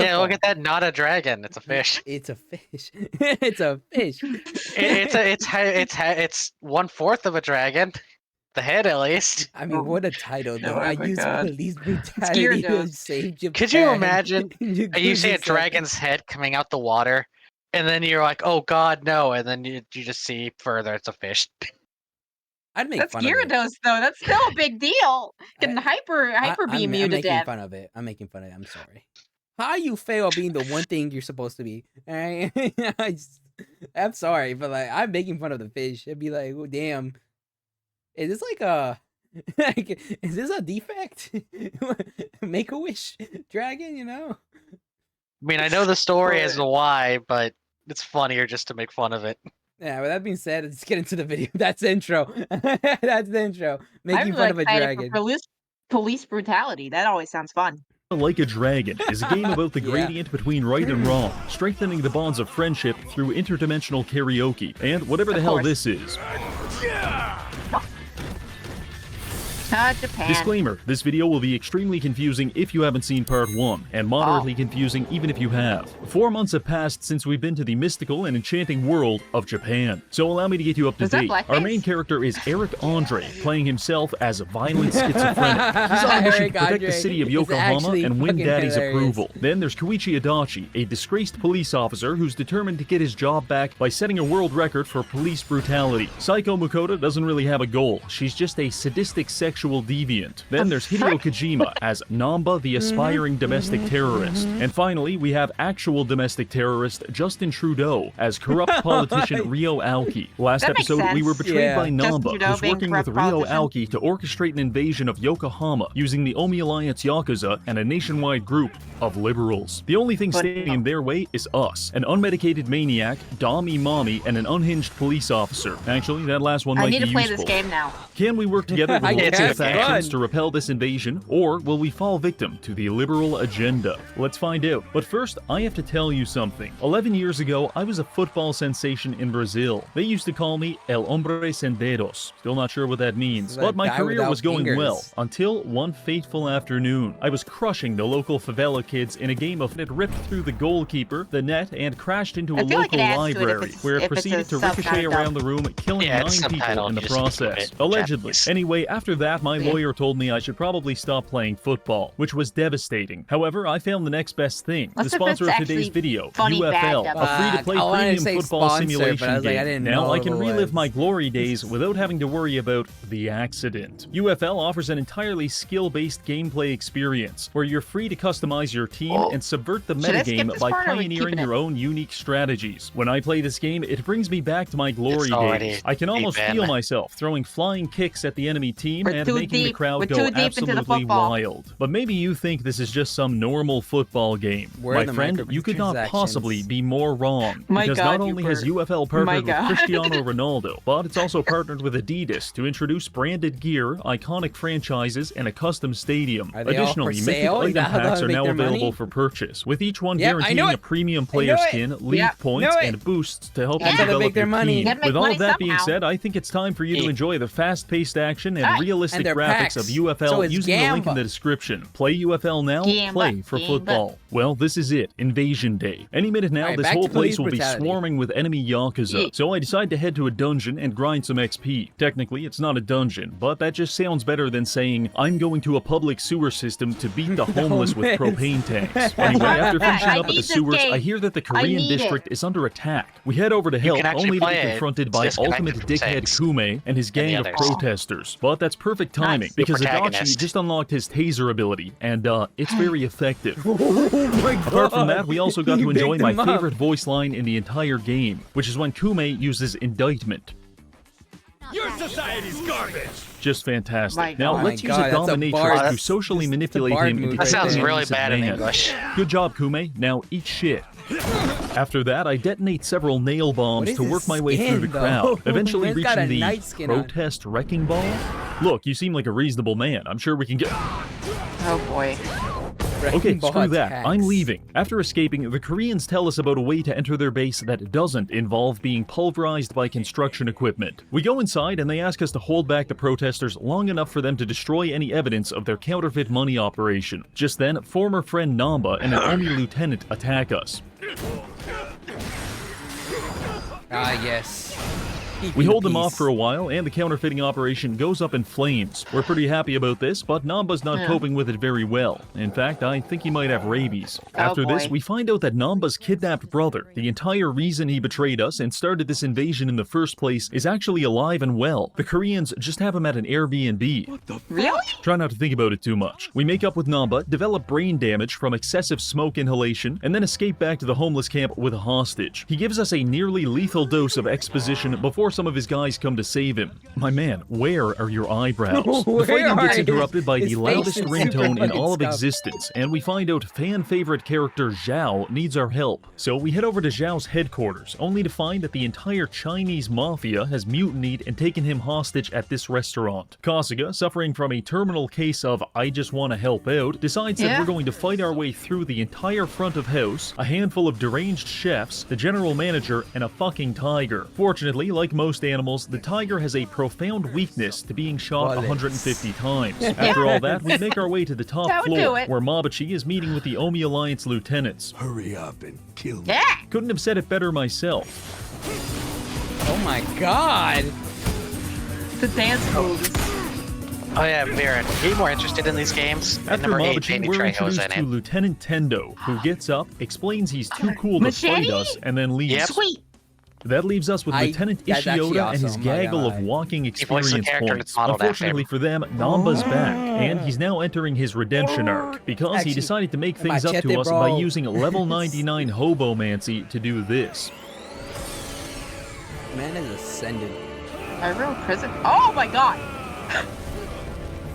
Yeah, look at that. Not a dragon. It's a fish. It's a fish. It's a fish. It's 1/4 of a dragon. The head, at least. I mean, what a title, though. Oh I my use God. police brutality to Gyarados. save Japan. Could you imagine? You Yakuza see a 7. dragon's head coming out the water, and then you're like, "Oh God, no!" And then you just see further, it's a fish. I'd make That's fun of it. Gyarados, though. That's still a big deal. Can hyper beam you I'm to making death. fun of it. I'm making fun of it. I'm sorry. How you fail being the one thing you're supposed to be? Alright? I'm sorry, but like I'm making fun of the fish. It'd be like, oh damn. Is this like a is this a defect? Make a wish dragon, you know? I mean, I know the story as to why, but it's funnier just to make fun of it. Yeah, with that being said, let's get into the video. That's the intro. That's the intro. Making I'm fun of a excited dragon. for police brutality. That always sounds fun. Like a Dragon is a game about the gradient between right and wrong, strengthening the bonds of friendship through interdimensional karaoke, and whatever the hell this is. Japan. Disclaimer, this video will be extremely confusing if you haven't seen part 1, and moderately confusing even if you have. 4 months have passed since we've been to the mystical and enchanting world of Japan. So allow me to get you up to date. Our main character is Eric Andre, playing himself as a violent schizophrenic. He's on a mission to protect the city of Yokohama and win Daddy's approval. Then there's Koichi Adachi, a disgraced police officer who's determined to get his job back by setting a world record for police brutality. Psycho Mukoda doesn't really have a goal. She's just a sadistic sexual deviant. Then there's Hideo Kojima as Namba, the aspiring domestic terrorist. And finally, we have actual domestic terrorist Justin Trudeau as corrupt politician Ryo Aoki. Last episode, we were betrayed by Namba, who's working with Ryo Aoki to orchestrate an invasion of Yokohama using the Omi Alliance Yakuza and a nationwide group of liberals. The only thing standing in their way is us, an unmedicated maniac, Dom Imami, and an unhinged police officer. Actually, that last one might be useful. I need to play this game now. Can we work together with multiple factions to repel this invasion, or will we fall victim to the liberal agenda? Let's find out. But first, I have to tell you something. 11 years ago, I was a football sensation in Brazil. They used to call me El Hombre Sem Dedos. Still not sure what that means, but my career was going well until one fateful afternoon. I was crushing the local favela kids in a game of it ripped through the goalkeeper, the net, and crashed into a local library, where it proceeded to ricochet around the room, killing 9 people in the process. Allegedly. Anyway, after that, my lawyer told me I should probably stop playing football, which was devastating. However, I found the next best thing. The sponsor of today's video, UFL, a free-to-play premium football simulation game. Now I can relive my glory days without having to worry about the accident. UFL offers an entirely skill-based gameplay experience, where you're free to customize your team and subvert the metagame by pioneering your own unique strategies. When I play this game, it brings me back to my glory days. I can almost feel myself throwing flying kicks at the enemy team and making the crowd go absolutely wild. But maybe you think this is just some normal football game. My friend, you could not possibly be more wrong. Because not only has UFL partnered with Cristiano Ronaldo, but it's also partnered with Adidas to introduce branded gear, iconic franchises, and a custom stadium. Additionally, mythic item packs are now available for purchase, with each one guaranteeing a premium player skin, league points, and boosts to help you develop your team. With all of that being said, I think it's time for you to enjoy the fast-paced action and realistic graphics of UFL using the link in the description. Play UFL now, play for football. Well, this is it, Invasion Day. Any minute now, this whole place will be swarming with enemy Yakuza, so I decide to head to a dungeon and grind some XP. Technically, it's not a dungeon, but that just sounds better than saying, I'm going to a public sewer system to beat the homeless with propane tanks. Anyway, after finishing up at the sewers, I hear that the Korean district is under attack. We head over to help, only to be confronted by ultimate dickhead Kume and his gang of protesters. But that's perfect timing, because Adachi just unlocked his taser ability, and it's very effective. Oh my God. Apart from that, we also got to enjoy my favorite voice line in the entire game, which is when Kume uses indictment. Your society's garbage! Just fantastic. Now, let's use a dominatrix to socially manipulate him into that sounds really bad in English. Good job, Kume. Now, eat shit. After that, I detonate several nail bombs to work my way through the crowd, eventually reaching the protest wrecking ball. Look, you seem like a reasonable man. I'm sure we can get... Oh boy. Okay, Rainbow screw that. attacks. I'm leaving. After escaping, the Koreans tell us about a way to enter their base that doesn't involve being pulverized by construction equipment. We go inside and they ask us to hold back the protesters long enough for them to destroy any evidence of their counterfeit money operation. Just then, former friend Namba and an Omi lieutenant attack us. Ah, yes. We hold them off for a while, and the counterfeiting operation goes up in flames. We're pretty happy about this, but Namba's not coping with it very well. In fact, I think he might have rabies. After this, we find out that Namba's kidnapped brother, the entire reason he betrayed us and started this invasion in the first place, is actually alive and well. The Koreans just have him at an Airbnb. Really? Try not to think about it too much. We make up with Namba, develop brain damage from excessive smoke inhalation, and then escape back to the homeless camp with a hostage. He gives us a nearly lethal dose of exposition before some of his guys come to save him. My man, where are your eyebrows? The fighting gets interrupted by the loudest ringtone in all of existence, and we find out fan favorite character Zhao needs our help. So we head over to Zhao's headquarters, only to find that the entire Chinese mafia has mutinied and taken him hostage at this restaurant. Kasuga, suffering from a terminal case of I just want to help out, decides that we're going to fight our way through the entire front of house, a handful of deranged chefs, the general manager, and a fucking tiger. Fortunately, like most animals, the tiger has a profound weakness to being shot 150 times. After all that, we make our way to the top That would do floor, it. where Mabuchi is meeting with the Omi Alliance lieutenants. Hurry up and kill me. Yeah. Couldn't have said it better myself. Oh my god. The dance moves. Oh yeah, Vera, are you more interested in these games? After Number 8, Mabuchi, Jamie we're Trejo's introduced in to it. Lieutenant Tendo, who gets up, explains he's too cool to fight Machete? us, and then leaves. Yep. Sweet. That leaves us with Lieutenant that's actually Ishioda and his awesome, I'm not gonna gaggle of lie. walking voiced the experience character and points. it's modeled after Unfortunately him. for them, Namba's back, and he's now entering his redemption arc, because he Actually, decided to make things up to machete, us by bro. using level 99 Hobomancy to do this. Man is ascended. I wrote prison. Oh my god.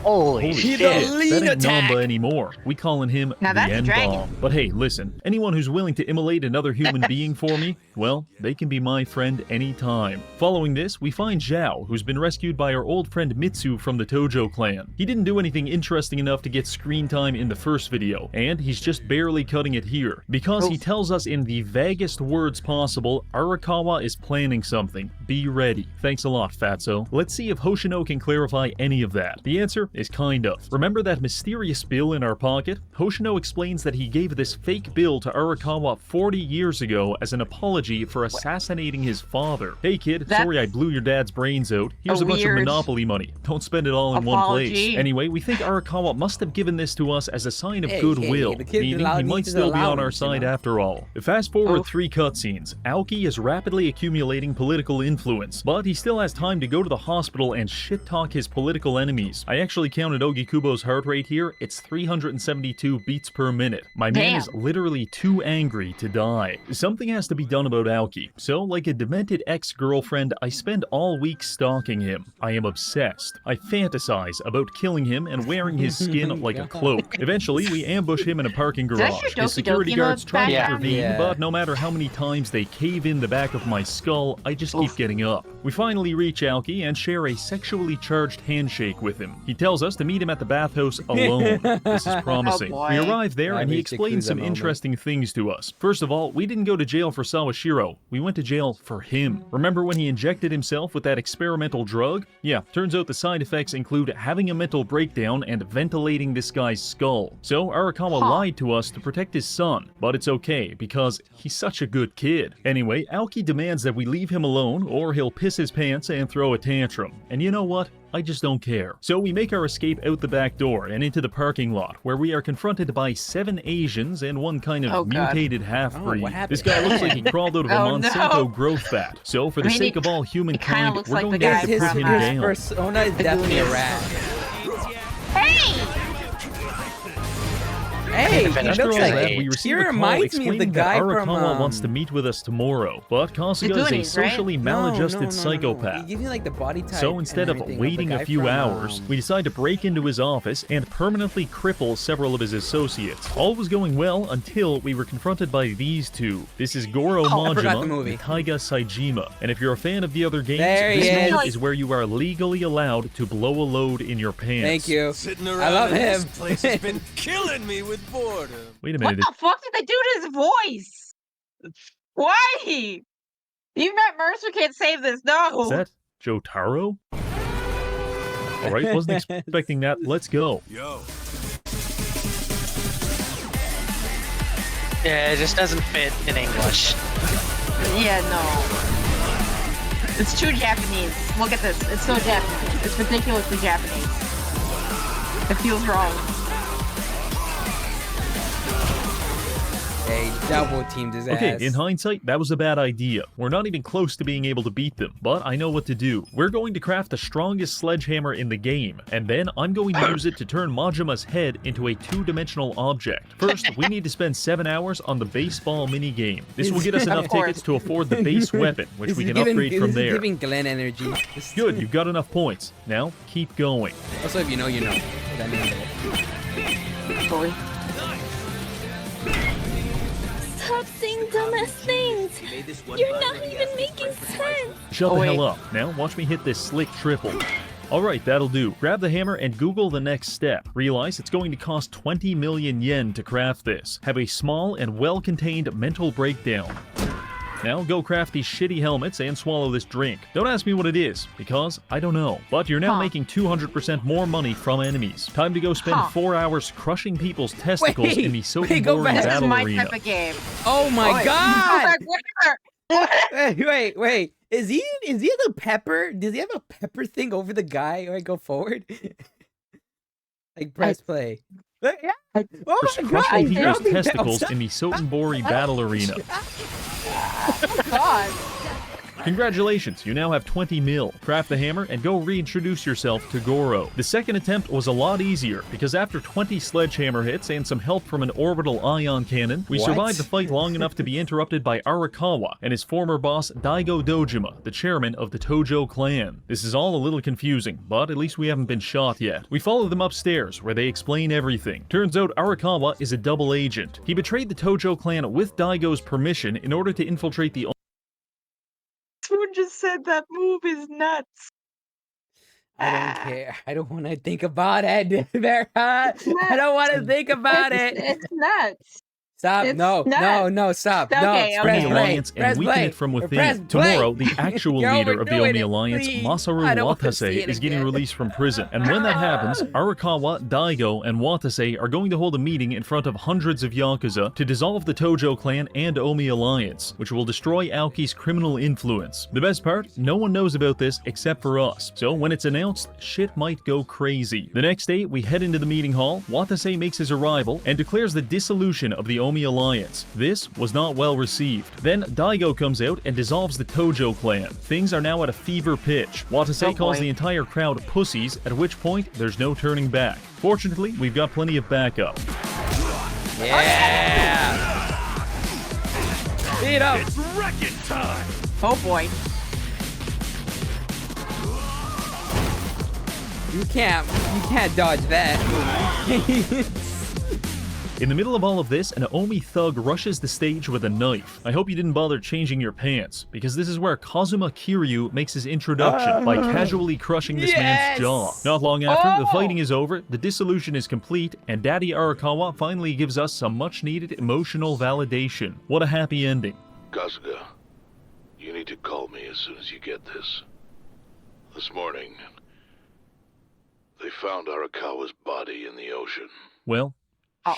Holy Holy shit. shit, lean that ain't attack. Namba anymore. We calling him Now the that's a dragon. N-Bomb. But hey, listen, anyone who's willing to immolate another human being for me, well, they can be my friend anytime. Following this, we find Zhao, who's been rescued by our old friend Mitsu from the Tojo clan. He didn't do anything interesting enough to get screen time in the first video, and he's just barely cutting it here, because he tells us in the vaguest words possible, Arakawa is planning something. Be ready. Thanks a lot, Fatso. Let's see if Hoshino can clarify any of that. The answer is kind of. Remember that mysterious bill in our pocket? Hoshino explains that he gave this fake bill to Arakawa 40 years ago as an apology for assassinating his father. Hey kid, sorry I blew your dad's brains out. Here's a bunch of weird Monopoly money. Don't spend it all in one place. apology. Anyway, we think Arakawa must have given this to us as a sign of Hey, goodwill, hey, the kid meaning allowed he me might to still be allow on our him, side you know? after all. Fast forward 3 cutscenes. Aoki is rapidly accumulating political influence, but he still has time to go to the hospital and shit-talk his political enemies. I actually counted Ogikubo's heart rate here. It's 372 beats per minute. My man Damn. is literally too angry to die. Something has to be done about Aoki. So, like a demented ex-girlfriend, I spend all week stalking him. I am obsessed. I fantasize about killing him and wearing his skin like a cloak. Eventually, we ambush him in a parking that your garage. Doki His security Doki in the guards try to background? intervene, Yeah. but no matter how many times they cave in the back of my skull, I just keep getting up. We finally reach Aoki and share a sexually charged handshake with him. He tells us to meet him at the bathhouse alone. This is promising. Oh, boy. We arrive there I and he reached the explains Yakuza some moment. interesting things to us. First of all, we didn't go to jail for Sawashiro. We went to jail for him. Remember when he injected himself with that experimental drug? Yeah, turns out the side effects include having a mental breakdown and ventilating this guy's skull. So Arakawa lied to us to protect his son, but it's okay because he's such a good kid. Anyway, Aoki demands that we leave him alone or he'll piss his pants and throw a tantrum. And you know what? I just don't care. So we make our escape out the back door and into the parking lot, where we are confronted by 7 Asians and one kind of Oh, God. mutated half-breed. what happened? This guy looks like he crawled out of a Oh, no. Monsanto growth vat. So for the I mean, sake it- of all kinda humankind, looks we're like going the to guy have to His, put from, him his down. persona is definitely a Goonies. rat. Hey! Hey, he After looks After all like that, it. we He receive a call reminds me of the explaining guy that Arakawa from wants to meet with us tomorrow, but Kasuga is a Goonies, right? socially maladjusted psychopath. He gives me like the body type. So instead and of everything waiting the a guy few from, hours, we decide to break into his office and permanently cripple several of his associates. All was going well until we were confronted by these two. This is Goro Oh, I forgot the Majima movie. and Taiga Saijima. And if you're a fan of the other games, There he this is. mode is where you are legally allowed to blow a load in your pants. Thank you. Sitting I around love in him. this place has been killing me with Wait a What minute. the fuck did they do to his voice? Why? Even Matt Mercer can't save this. No. Is that Jotaro? Alright, wasn't expecting that. Let's go. Yo. Yeah, it just doesn't fit in English. Yeah, no. It's too Japanese. Look at this. It's so Japanese. It's ridiculously Japanese. It feels wrong. They double teamed his ass. Okay, in hindsight, that was a bad idea. We're not even close to being able to beat them, but I know what to do. We're going to craft the strongest sledgehammer in the game, and then I'm going to use it to turn Majima's head into a two-dimensional object. First, we need to spend 7 hours on the baseball minigame. This will get us enough tickets to afford the base weapon, which This we is can upgrade from this is there. giving Glenn energy. Good, you've got enough points. Now, keep going. Also, if you know, you know. That means Boy. Stop saying dumbass things. You're not even making sense. Shut Oh, the wait. hell up. Now, watch me hit this slick triple. Alright, that'll do. Grab the hammer and Google the next step. Realize it's going to cost 20 million yen to craft this. Have a small and well-contained mental breakdown. Now go craft these shitty helmets and swallow this drink. Don't ask me what it is, because I don't know. But you're now making 200% more money from enemies. Time to go spend 4 hours crushing people's testicles in the so wait, go boring back. This is battle my arena. type of game. Oh my Boy. god! Where? Wait. Is he the pepper? Does he have a pepper thing over the guy? Or go forward? Like press play. Yeah. Oh Just my crushing god! people's Dropping testicles bells. in the Sotenbori battle arena. God. Congratulations, you now have 20 mil. Craft the hammer and go reintroduce yourself to Goro. The second attempt was a lot easier, because after 20 sledgehammer hits and some help from an orbital ion cannon, we What? survived the fight long enough to be interrupted by Arakawa and his former boss Daigo Dojima, the chairman of the Tojo clan. This is all a little confusing, but at least we haven't been shot yet. We follow them upstairs, where they explain everything. Turns out Arakawa is a double agent. He betrayed the Tojo clan with Daigo's permission in order to infiltrate the Someone just said that move is nuts. I don't care. I don't want to think about it, Vera. I don't want to think about it. It's nuts. Stop. It's No, nuts. stop. Okay, No. okay. Press Omi play. Alliance Press and weaken play. it from Press within. play. Tomorrow, the actual You're leader of the overdoing Omi it, Alliance, please. Masaru I don't wanna Watase, see it is getting again. released from prison. And when that happens, Arakawa, Daigo, and Watase are going to hold a meeting in front of hundreds of Yakuza to dissolve the Tojo clan and Omi Alliance, which will destroy Aoki's criminal influence. The best part, no one knows about this except for us. So when it's announced, shit might go crazy. The next day, we head into the meeting hall, Watase makes his arrival, and declares the dissolution of the Omi Alliance. This was not well received. Then Daigo comes out and dissolves the Tojo clan. Things are now at a fever pitch. Watase calls the entire crowd pussies, at which point there's no turning back. Fortunately, we've got plenty of backup. Yeah. Beat up. It's wrecking time. Oh boy. You can't dodge that. In the middle of all of this, an Omi thug rushes the stage with a knife. I hope you didn't bother changing your pants, because this is where Kazuma Kiryu makes his introduction by casually crushing this man's jaw. Not long after, the fighting is over, the dissolution is complete, and Daddy Arakawa finally gives us some much-needed emotional validation. What a happy ending. Kasuga, you need to call me as soon as you get this. This morning, they found Arakawa's body in the ocean. Well,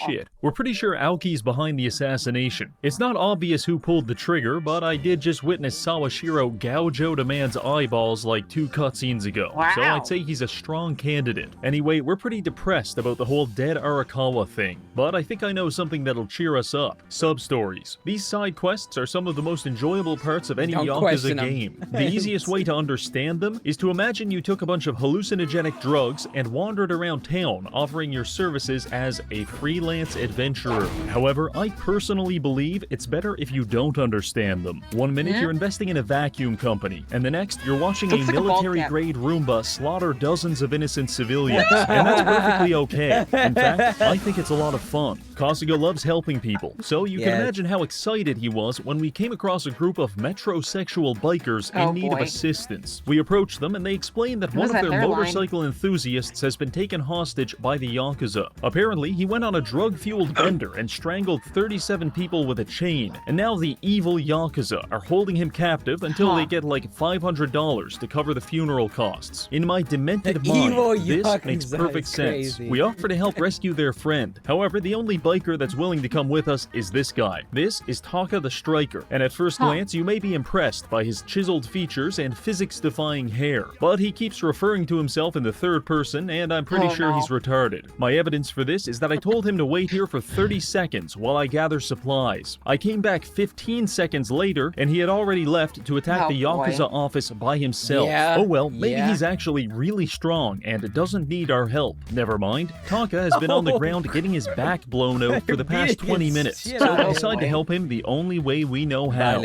shit. We're pretty sure Aoki's behind the assassination. It's not obvious who pulled the trigger, but I did just witness Sawashiro gouge out a man's eyeballs like 2 cutscenes ago. Wow. So I'd say he's a strong candidate. Anyway, we're pretty depressed about the whole dead Arakawa thing, but I think I know something that'll cheer us up. Sub-stories. These side quests are some of the most enjoyable parts of any Don't Yakuza question 'em. game. The easiest way to understand them is to imagine you took a bunch of hallucinogenic drugs and wandered around town offering your services as a freelance adventurer. However, I personally believe it's better if you don't understand them. One minute you're investing in a vacuum company, and the next you're watching Looks a like a ball military-grade Roomba slaughter dozens of innocent civilians, and that's perfectly okay. In fact, I think it's a lot of fun. Kasuga loves helping people, so you can Yeah. imagine how excited he was when we came across a group of metrosexual bikers in Oh, need of boy. assistance. We approached them and they explained that one was of that their hairline? motorcycle enthusiasts has been taken hostage by the Yakuza. Apparently, he went on a drug-fueled bender and strangled 37 people with a chain, and now the evil Yakuza are holding him captive until they get like $500 to cover the funeral costs. In my demented mind, this makes perfect sense. We offer to help rescue their friend. However, the only biker that's willing to come with us is this guy. This is Taka the Striker, and at first glance you may be impressed by his chiseled features and physics-defying hair, but he keeps referring to himself in the third person, and I'm pretty sure he's retarded. My evidence for this is that I told him to wait here for 30 seconds while I gather supplies. I came back 15 seconds later, and he had already left to attack the Yakuza office by himself. Oh well, maybe he's actually really strong and doesn't need our help. Never mind. Taka has been on the ground getting his back blown out for the past 20 minutes, so I decide to help him the only way we know how.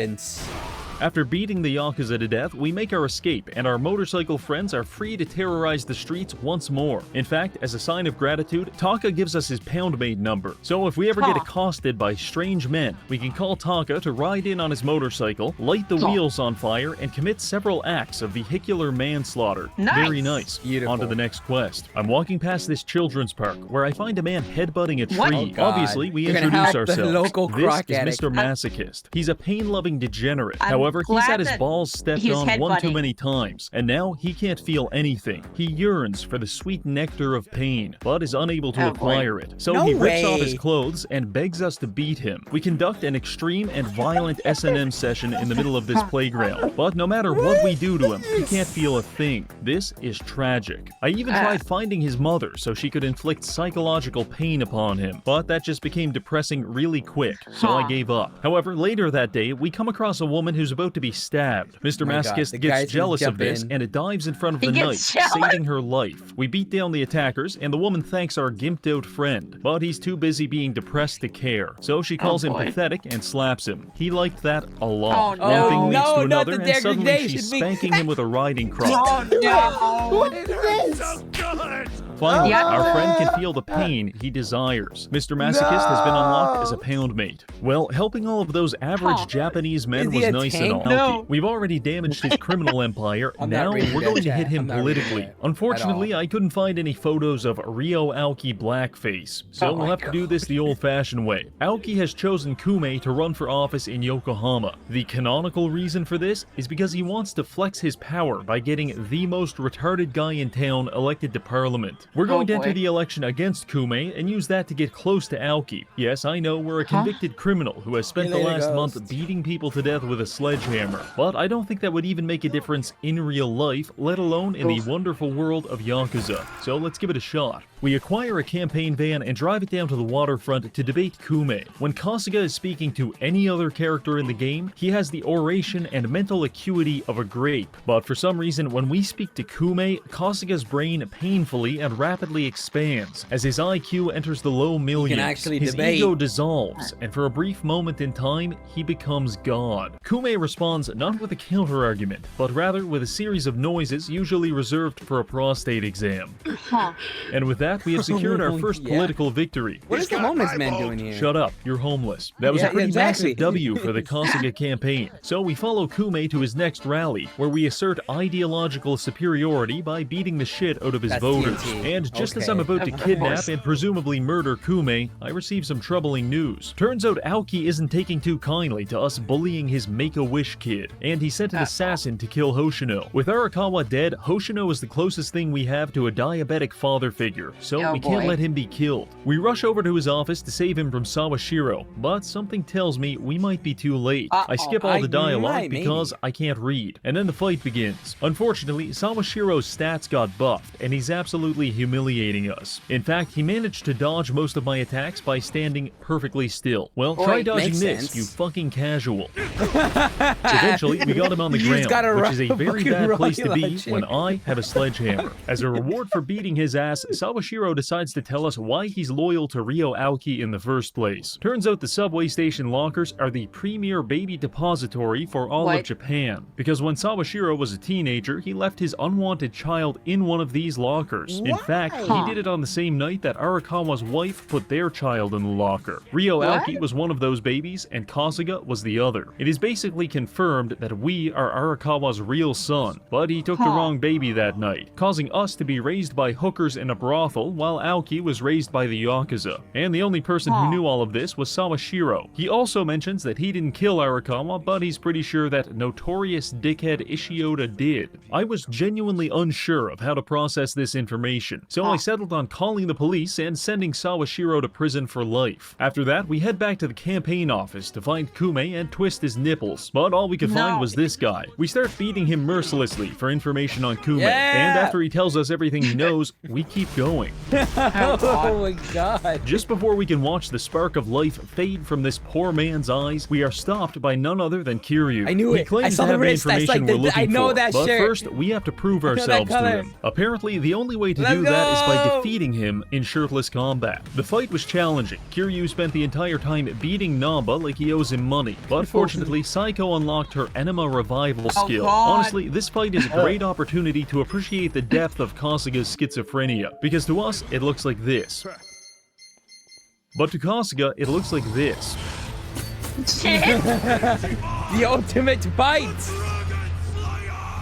After beating the Yakuza to death, we make our escape, and our motorcycle friends are free to terrorize the streets once more. In fact, as a sign of gratitude, Taka gives us his pound-made number. So if we ever get accosted by strange men, we can call Taka to ride in on his motorcycle, light the wheels on fire, and commit several acts of vehicular manslaughter. Very nice. On to the next quest. I'm walking past this children's park, where I find a man headbutting a tree. Obviously, we introduce ourselves. This is Mr. Masochist. He's a pain-loving degenerate. However, he's had his balls stepped on one too many times, and now he can't feel anything. He yearns for the sweet nectar of pain, but is unable to acquire it. So he rips off his clothes and begs us to beat him. We conduct an extreme and violent S&M session in the middle of this playground, but no matter what we do to him, he can't feel a thing. This is tragic. I even tried finding his mother so she could inflict psychological pain upon him, but that just became depressing really quick, so I gave up. However, later that day, we come across a woman who's about to be stabbed. Mr. Masochist gets jealous of this and it dives in front of the knife, saving her life. We beat down the attackers, and the woman thanks our gimped out friend, but he's too busy being depressed to care. So she calls him pathetic and slaps him. He liked that a lot. One thing leads to another, and suddenly she's spanking him with a riding crop. What is this? Finally, our friend can feel the pain he desires. Mr. Masochist has been unlocked as a pound mate. Well, helping all of those average Japanese men was nice and all. We've already damaged his criminal empire. Now we're going to hit him politically. Unfortunately, I couldn't find any photos of Ryo Aoki blackface, so we'll have to do this the old-fashioned way. Aoki has chosen Kume to run for office in Yokohama. The canonical reason for this is because he wants to flex his power by getting the most retarded guy in town elected to parliament. We're going to enter the election against Kume and use that to get close to Aoki. Yes, I know we're a convicted criminal who has spent the last month beating people to death with a sledgehammer, but I don't think that would even make a difference in real life, let alone in the wonderful world of Yakuza. So let's give it a shot. We acquire a campaign van and drive it down to the waterfront to debate Kume. When Kasuga is speaking to any other character in the game, he has the oration and mental acuity of a grape. But for some reason, when we speak to Kume, Kasuga's brain painfully and rapidly expands. As his IQ enters the low millions, his ego dissolves, and for a brief moment in time, he becomes God. Kume responds not with a counter-argument, but rather with a series of noises usually reserved for a prostate exam. And with that, we have secured our first political victory. What is the homeless man doing here? Shut up, you're homeless. That was a pretty massive W for the Kasuga campaign. So we follow Kume to his next rally, where we assert ideological superiority by beating the shit out of his voters. And just as I'm about to kidnap and presumably murder Kume, I receive some troubling news. Turns out Aoki isn't taking too kindly to us bullying his Make-A-Wish kid, and he sent an assassin to kill Hoshino. With Arakawa dead, Hoshino is the closest thing we have to a diabetic father figure, so we can't let him be killed. We rush over to his office to save him from Sawashiro, but something tells me we might be too late. I skip all the dialogue because I can't read, and then the fight begins. Unfortunately, Sawashiro's stats got buffed, and he's absolutely humiliating us. In fact, he managed to dodge most of my attacks by standing perfectly still. Well, try dodging this, you fucking casual. Eventually, we got him on the ground, which is a very bad place to be when I have a sledgehammer. As a reward for beating his ass, Sawashiro decides to tell us why he's loyal to Ryo Aoki in the first place. Turns out the subway station lockers are the premier baby depository for all of Japan, because when Sawashiro was a teenager, he left his unwanted child in one of these lockers. In fact, he did it on the same night that Arakawa's wife put their child in the locker. Ryo Aoki was one of those babies, and Kasuga was the other. It is basically confirmed that we are Arakawa's real son, but he took the wrong baby that night, causing us to be raised by hookers in a brothel while Aoki was raised by the Yakuza. And the only person who knew all of this was Sawashiro. He also mentions that he didn't kill Arakawa, but he's pretty sure that notorious dickhead Ishioda did. I was genuinely unsure of how to process this information, so I settled on calling the police and sending Sawashiro to prison for life. After that, we head back to the campaign office to find Kume and twist his nipples, but all we could find was this guy. We start beating him mercilessly for information on Kume, and after he tells us everything he knows, we keep going. Oh my god. Just before we can watch the spark of life fade from this poor man's eyes, we are stopped by none other than Kiryu. I knew he it. claims I saw to have the the wrist. information we're looking I know for, that but shirt. first we have to prove I know that ourselves to color. him. Apparently, the only way to Let's do that is by go. defeating him in shirtless combat. The fight was challenging. Kiryu spent the entire time beating Namba like he owes him money, but fortunately, Saiko unlocked her enema revival skill. Honestly, this fight is a great opportunity to appreciate the depth of Kasuga's schizophrenia, because to us, it looks like this. But to Kasuga, it looks like this. The ultimate fight.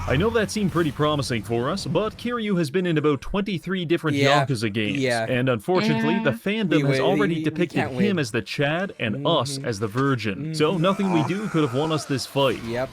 I know that seemed pretty promising for us, but Kiryu has been in about 23 different Yakuza games, and unfortunately, the fandom has already depicted him as the Chad and us as the Virgin, so nothing we do could have won us this fight. Yep.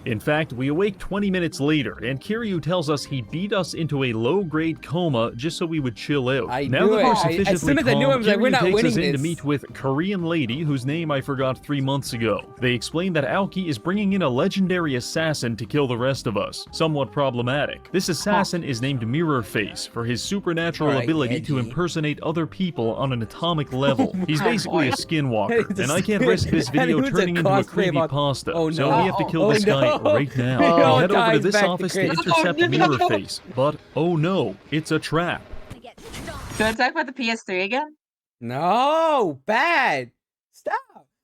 In fact, we awake 20 minutes later, and Kiryu tells us he beat us into a low-grade coma just so we would chill out. knew Now that we're it. sufficiently As soon as I knew calm, him, I was like, we're Kiryu not takes winning us in to this. meet with Korean lady whose name I forgot 3 months ago. They explain that Aoki is bringing in a legendary assassin to kill the rest of us. Somewhat problematic. This assassin is named Mirror Face for his supernatural ability to impersonate other people on an atomic level. He's basically a skinwalker, and I can't risk this video turning into a creepypasta, so we have to kill this guy right now. We head over to this office to intercept Mirror Face, but oh no, it's a trap. Do I talk about the PS3 again? No, bad. Stop.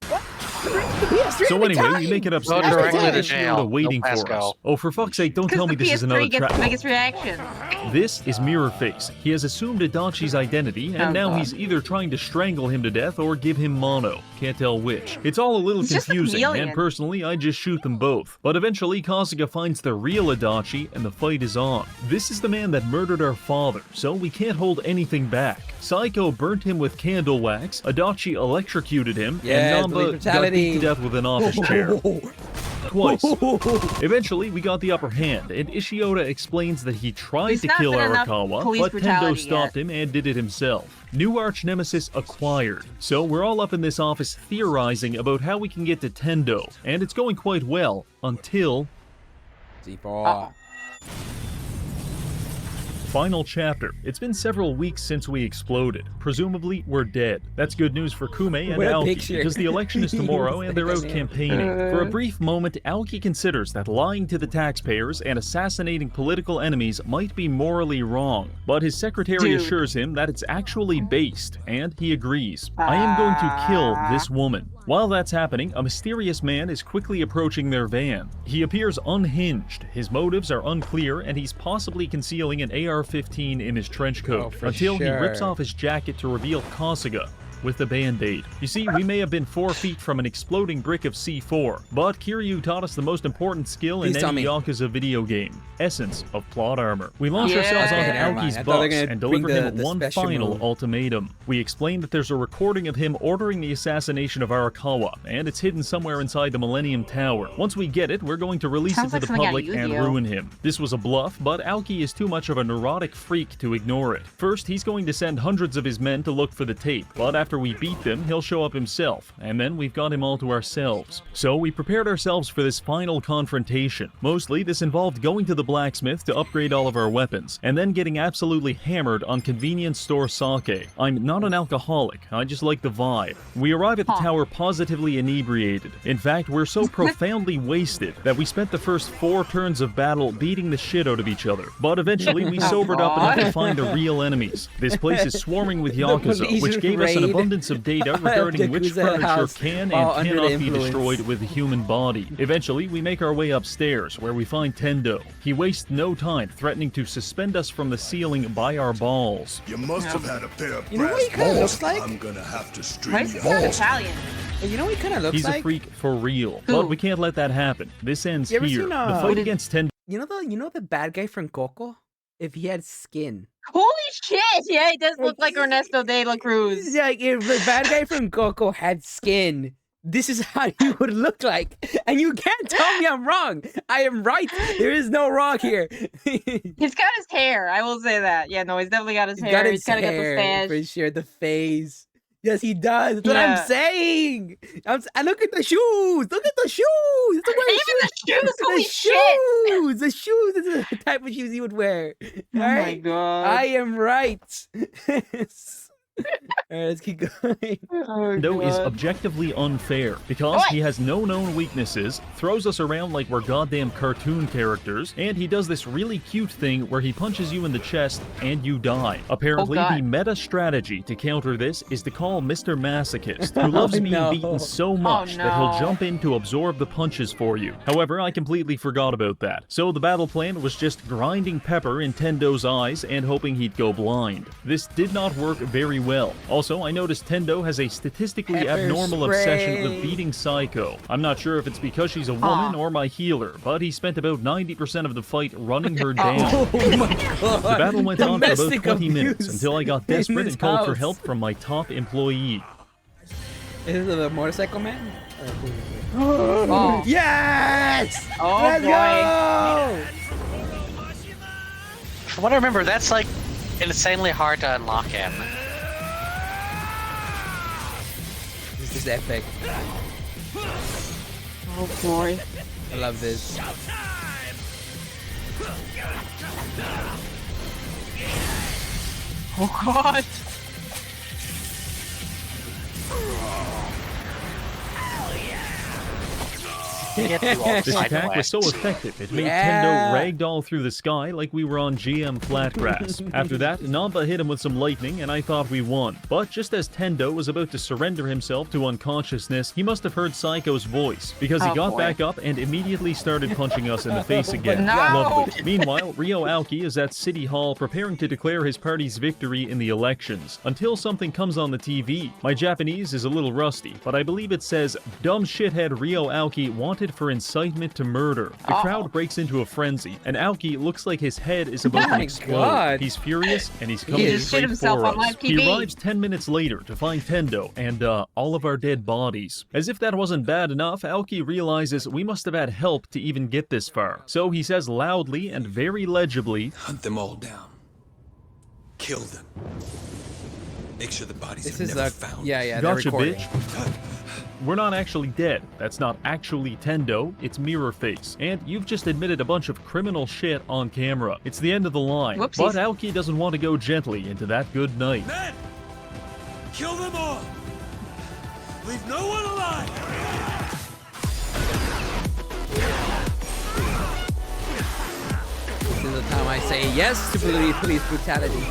What? So anyway, we make it upstairs Go to directly find to Ishioda jail. waiting No for us. Pascal. Oh, for fuck's sake, don't tell me this is another PS3 gets the trap. biggest reaction. This is Mirror Face. He has assumed Adachi's identity, and now he's either trying to strangle him to death or give him mono. Can't tell which. It's all a little He's just a confusing, chameleon. and personally, I just shoot them both. But eventually, Kasuga finds the real Adachi, and the fight is on. This is the man that murdered our father, so we can't hold anything back. Saiko burnt him with candle wax, Adachi electrocuted him, Yeah, and delete Namba got brutality. beat to death with an office chair. Twice. Eventually, we got the upper hand, and Ishioda explains that he tried There's to not kill been enough Arakawa, police but Tendo brutality stopped him and did it himself. New arch nemesis acquired. So we're all up in this office theorizing about how we can get to Tendo, and it's going quite well, until... C4. Final chapter. It's been several weeks since we exploded. Presumably, we're dead. That's good news for Kume and What a Aoki, picture. because the election is tomorrow and they're out campaigning. For a brief moment, Aoki considers that lying to the taxpayers and assassinating political enemies might be morally wrong, but his secretary assures him that it's actually based, and he agrees. I am going to kill this woman. While that's happening, a mysterious man is quickly approaching their van. He appears unhinged, his motives are unclear, and he's possibly concealing an AR-15 in his trench coat, until he rips off his jacket to reveal Kasuga with the band-aid. You see, we may have been 4 feet from an exploding brick of C4, but Kiryu taught us the most important skill in any Yakuza video game, essence of plot armor. We launch ourselves onto Aoki's bus and deliver him one final ultimatum. We explain that there's a recording of him ordering the assassination of Arakawa, and it's hidden somewhere inside the Millennium Tower. Once we get it, we're going to release it to the public and ruin him. This was a bluff, but Aoki is too much of a neurotic freak to ignore it. First, he's going to send hundreds of his men to look for the tape, but after we beat them, he'll show up himself, and then we've got him all to ourselves. So we prepared ourselves for this final confrontation. Mostly, this involved going to the blacksmith to upgrade all of our weapons, and then getting absolutely hammered on convenience store sake. I'm not an alcoholic, I just like the vibe. We arrive at the tower positively inebriated. In fact, we're so profoundly wasted that we spent the first 4 turns of battle beating the shit out of each other. But eventually, we sobered up enough to find the real enemies. This place is swarming with Yakuza, which gave us an abundance abundance of data regarding which Yakuza furniture house can while and under the cannot be influence. destroyed with the human body. Eventually, we make our way upstairs, where we find Tendo. He wastes no time threatening to suspend us from the ceiling by our balls. You must have had a pair of You know what brass he kinda balls. looks like? I'm gonna have to Why string does he your sound balls. Italian? Hey, you know what he kind of looks He's like? a freak for real, Who? but we can't let that happen. This ends You ever here. seen, The fight against Tendo You know the bad guy from Coco? If he had skin. Holy shit! Yeah, he does look like Ernesto de la Cruz. Yeah, like if the bad guy from Coco had skin, this is how he would look like. And you can't tell me I'm wrong. I am right. There is no wrong here. He's got his hair. I will say that. Yeah, no, he's definitely got his hair. He's kind of got the stash. for sure. The face. Yes, he does. That's what I'm Yeah. saying. And look at the shoes. Look at the shoes. That's the way Even the shoes. The Holy shit! shoes. The shoes is the type of shoes he would wear. Oh my Alright? god. I am right. Alright, let's keep going. Oh, is God. objectively unfair because Oi! he has no known weaknesses, throws us around like we're goddamn cartoon characters, and he does this really cute thing where he punches you in the chest and you die. Apparently, God. the meta strategy to counter this is to call Mr. Masochist, who loves being no. beaten so much that he'll no. jump in to absorb the punches for you. However, I completely forgot about that. So the battle plan was just grinding pepper in Tendo's eyes and hoping he'd go blind. This did not work very well. Also, I noticed Tendo has a statistically Pepper abnormal spray. obsession with beating Psycho. I'm not sure if it's because she's a woman or my healer, but he spent about 90% of the fight running her down. Oh my god. The battle went on for about Domestic 20 minutes abuse until I got in desperate this and called for house. help from my top employee. Is it the motorcycle man? Oh. Yes! Oh, Let's boy. go! From what I remember, that's like insanely hard to unlock him. This is epic. Oh boy. I love this. Oh god. You get to all This side attack was quests. so effective, it made Yeah. Tendo ragdoll through the sky like we were on GM Flatgrass. After that, Namba hit him with some lightning and I thought we won. But just as Tendo was about to surrender himself to unconsciousness, he must have heard Psycho's voice, because he Oh, got boy. back up and immediately started punching us in the face again. No! Lovely. Meanwhile, Ryo Aoki is at City Hall preparing to declare his party's victory in the elections, until something comes on the TV. My Japanese is a little rusty, but I believe it says, "Dumb shithead Ryo Aoki wanted for incitement to murder." The crowd breaks into a frenzy, and Aoki looks like his head is about Oh to my explode. God. He's furious, and he's coming just shit straight himself for on us. live He TV. arrives 10 minutes later to find Tendo and, all of our dead bodies. As if that wasn't bad enough, Aoki realizes we must have had help to even get this far. So he says loudly and very legibly, Hunt them all down. Kill them. Make sure the bodies This are is never a found. yeah, they're "Gotcha, recording. bitch. We're not actually dead. That's not actually Tendo, it's Mirror Face. And you've just admitted a bunch of criminal shit on camera. It's the end of the line." Whoopsies. But Aoki doesn't want to go gently into that good night. Men! Kill them all! Leave no one alive! This is the time I say yes to police brutality.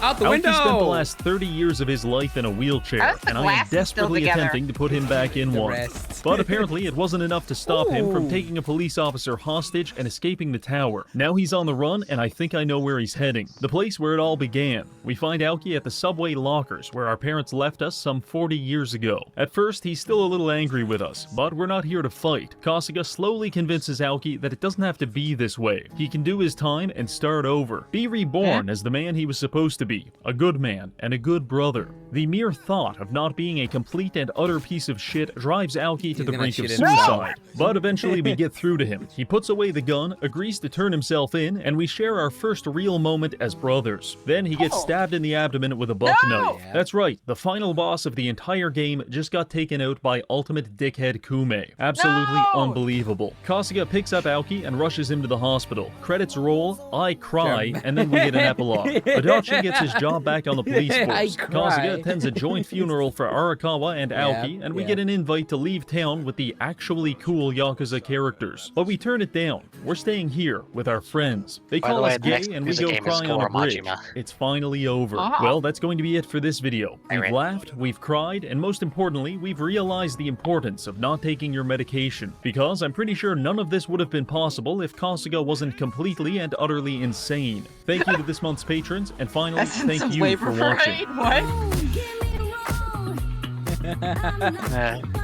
Out the Aoki window! spent the last 30 years of his life in a wheelchair, How's the and I am glasses still desperately together? attempting to put him back in The one. rest. But apparently it wasn't enough to stop him from Ooh. taking a police officer hostage and escaping the tower. Now he's on the run, and I think I know where he's heading. The place where it all began. We find Aoki at the subway lockers, where our parents left us some 40 years ago. At first, he's still a little angry with us, but we're not here to fight. Kasuga slowly convinces Aoki that it doesn't have to be this way. He can do his time and start over. Be reborn as the man he was supposed to be. A good man and a good brother. The mere thought of not being a complete and utter piece of shit drives Aoki to the gonna brink of shit himself. suicide. But eventually we get through to him. He puts away the gun, agrees to turn himself in, and we share our first real moment as brothers. Then he gets stabbed in the abdomen with a buck knife. That's right, the final boss of the entire game just got taken out by ultimate dickhead Kume. Absolutely unbelievable. Kasuga picks up Aoki and rushes him to the hospital. Credits roll, I cry, and then we get an epilogue. Adachi gets gets his job back on the police I force. cry. Kasuga attends a joint funeral for Arakawa and Aoki, and we get an invite to leave town with the actually cool Yakuza characters. But we turn it down. We're staying here with our friends. They By the call way, us the next gay, and we Yakuza go game is cry on a Goro bridge. Majima. It's finally over. Ah. Well, that's going to be it for this video. We've Alright. laughed, we've cried, and most importantly, we've realized the importance of not taking your medication. Because I'm pretty sure none of this would have been possible if Kasuga wasn't completely and utterly insane. Thank you to this month's patrons, and finally, Essence thank of you Labor for watching. Parade? What?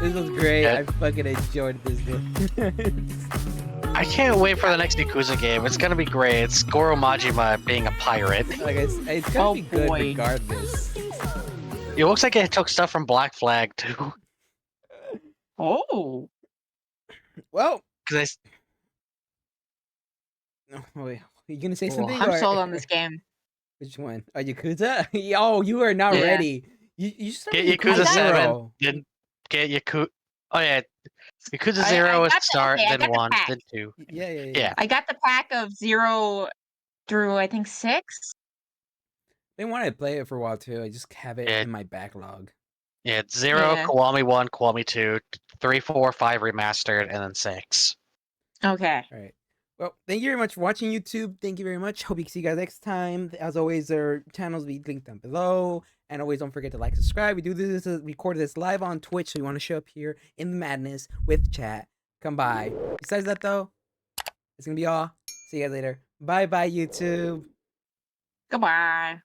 This was great. Yeah. I fucking enjoyed this game. I can't wait for the next Yakuza game. It's gonna be great. It's Goro Majima being a pirate. Like it's gonna Oh, be good boy. regardless. It looks like it took stuff from Black Flag too. Oh. Well, Because oh, wait, you gonna say Cool. something? I'm or- sold on this game. Which one? Yakuza? Oh, you are not Yeah. ready. You started Get Yakuza I got 7, then get Yakuza. Oh yeah, Yakuza I 0 is got the start, okay, I then got the 1, pack. then 2. Yeah. Yeah. I got the pack of 0 through, I think, 6. I wanted to play it for a while too. I just have it Yeah. in my backlog. Yeah, it's 0, Yeah. Kiwami 1, Kiwami 2, 3, 4, 5 remastered, and then 6. Okay. All right. Well, thank you very much for watching YouTube. Thank you very much. Hope you see you guys next time. As always, our channels will be linked down below. And always don't forget to like, subscribe. We do this, record this live on Twitch. So you want to show up here in the madness with chat. Come by. Besides that, though, it's going to be all. See you guys later. Bye-bye, YouTube. Goodbye.